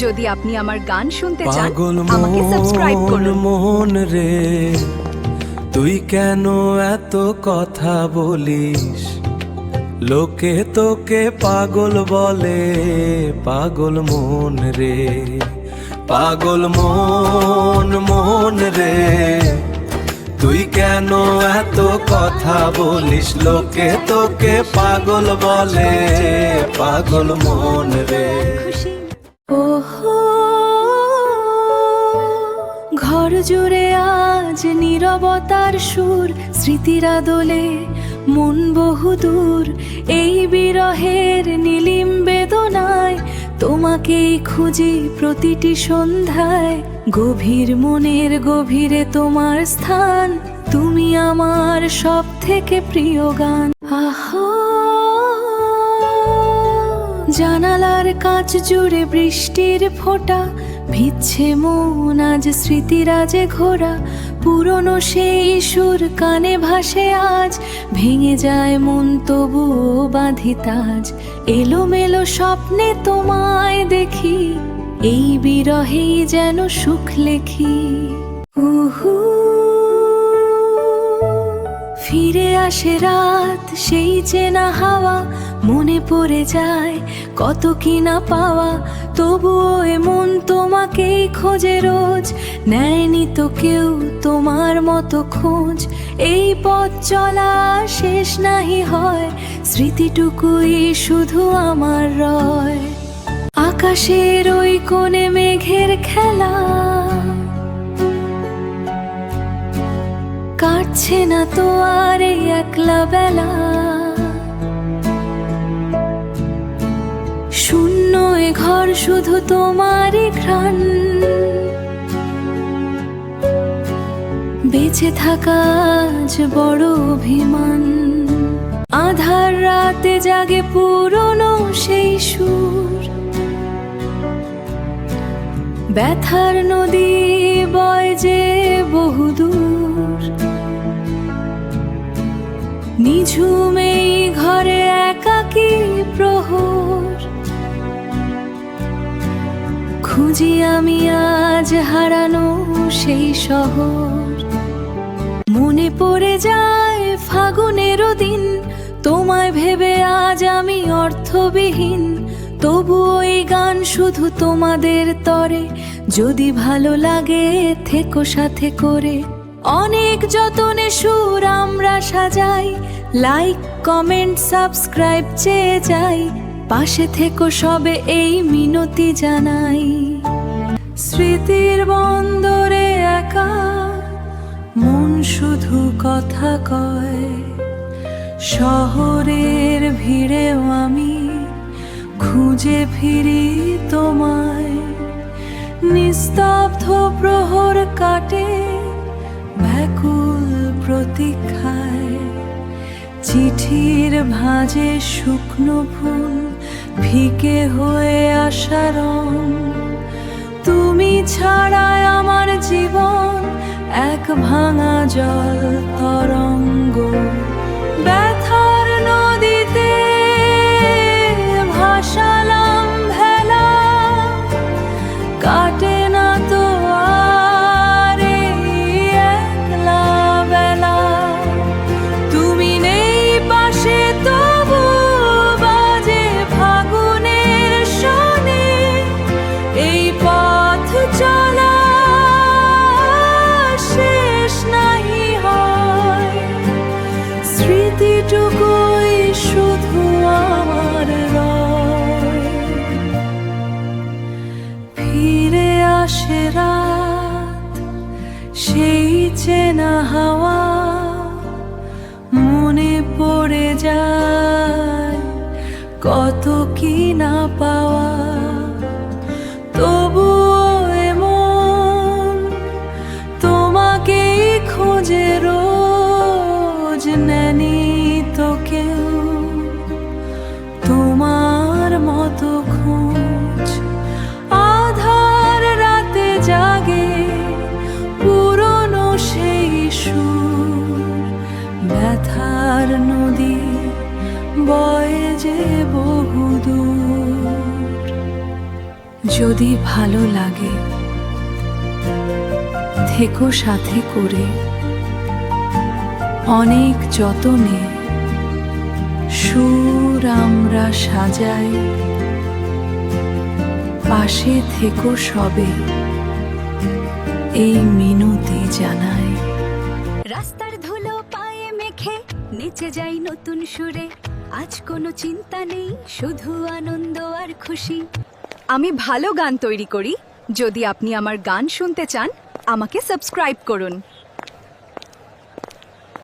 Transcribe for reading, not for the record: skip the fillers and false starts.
যদি আপনি আমার গান শুনতে চান আমাকে সাবস্ক্রাইব করুন। মন রে তুই কেন এত কথা বলিস? লোকে তোকে পাগল বলে, পাগল মন রে, পাগল মন রে তুই কেন এত কথা বলিস? লোকে তোকে পাগল বলে, পাগল মন রে। ওহো ঘর জুড়ে আজ নীরবতার সুর, স্মৃতিরা দোলে মন বহুদূর। এই বিরহের নীলিম বেদনায় তোমাকেই খুঁজি প্রতিটি সন্ধ্যায়। গভীর মনের গভীরে তোমার স্থান, তুমি আমার সব থেকে প্রিয় গান। আহা জানালার কাঁচ জুড়ে বৃষ্টির ফোঁটা, ভিজছে মন আজ স্মৃতিরাজে ঘোরা। পুরনো সেই সুর কানে ভাসে আজ, ভেঙে যায় মন তবুও বাঁধি তাজ। এলোমেলো স্বপ্নে তোমায় দেখি, এই বিরহেই যেন সুখ লেখি। উহু ফিরে আসে রাত, সেই চেনা হাওয়া, মনে পড়ে যায় কত কি না পাওয়া। তবুও এমন তোমাকেই খোঁজে রোজ, নেয়নি তো কেউ তোমার মতো খোঁজ। এই পথ চলা শেষ নাহি হয়, স্মৃতিটুকুই শুধু আমার রয়। আকাশের ওই কোণে মেঘের খেলা, কাটছে না তো আর এই একলা বেলা। শূন্য এ ঘর শুধু তোমারই ঘ্রাণ, বেঁচে থাকা আজ বড় অভিমান। আধার রাতে জাগে পুরনো সেই সুর, ব্যথার নদী বয় যে বহুদূর। নিঝুম এই ঘরে একাকী প্রহর, খুঁজি আমি আজ হারানো সেই শহর। মনে পড়ে যায় ফাগুনেরও দিন, তোমায় ভেবে আজ আমি অর্থবিহীন। তবু ওই গান শুধু তোমাদের তরে, যদি ভালো লাগে থেকো সাথে করে। অনেক যতনে সুর আমরা সাজাই, লাইক কমেন্ট সাবস্ক্রাইব চেয়ে যাই। পাশে থেকো সবে এই মিনতি জানাই। স্মৃতির বন্দরে একা মন শুধু কথা কয়, শহরের ভিড়েও আমি খুঁজে ফিরি তোমায়। নিস্তব্ধ প্রহর কাটে ব্যাকুল প্রতীক্ষায়, চিঠির ভাঁজে শুকনো ফুল ফিকে হয়ে আসা রং। তুমি ছাড়ায় আমার জীবন এক ভাঙা জল তরঙ্গ। ব্যথার নদীতে ভাসালাম ভেলা, কাটে না তো আর এই একলা বেলা। তুমি নেই পাশে তবু বাজে ফাগুনের শনি। এই পথ চলা শেষ নাহি হয়, স্মৃতিটুকুই শুধু আমার রয়। ফিরে আসে রাত, সেই চেনা হাওয়া, মনে পড়ে যায় কত কি না পাওয়া। তবুও এমন তোমাকেই খোঁজে রোজ, নেনি তো কেউ তোমার মতো খোঁজ। আধার রাতে জাগে পুরনো সেই সুর, ব্যথার নদী বয়ে যে বহুদূর। যদি ভালো লাগে থেকো সাথে করে, অনেক যতনে সুর আমরা সাজাই, পাশে থেকো সবে এই মিনতি জানাই। রাস্তার ধুলো পায়ে মেখে নেচে যাই নতুন সুরে, আজ কোনো চিন্তা নেই, শুধু আনন্দ আর খুশি। আমি ভালো গান তৈরি করি, যদি আপনি আমার গান শুনতে চান আমাকে সাবস্ক্রাইব করুন।